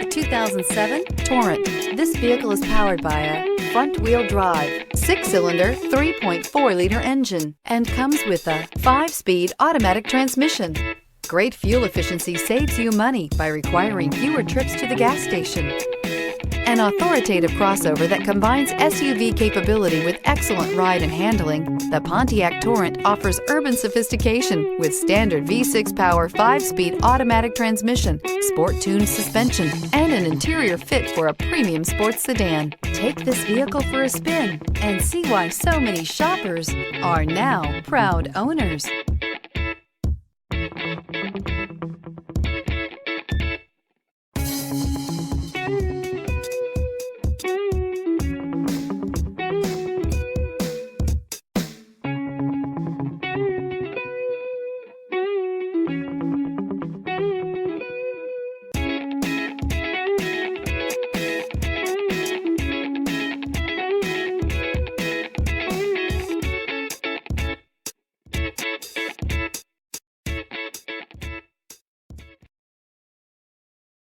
the 2007 Torrent. This vehicle is powered by a front-wheel drive, 6-cylinder, 3.4-liter engine, and comes with a 5-speed automatic transmission. Great fuel efficiency saves you money by requiring fewer trips to the gas station. An authoritative crossover that combines SUV capability with excellent ride and handling, the Pontiac Torrent offers urban sophistication with standard V6 power 5-speed automatic transmission, sport-tuned suspension, and an interior fit for a premium sports sedan. Take this vehicle for a spin and see why so many shoppers are now proud owners.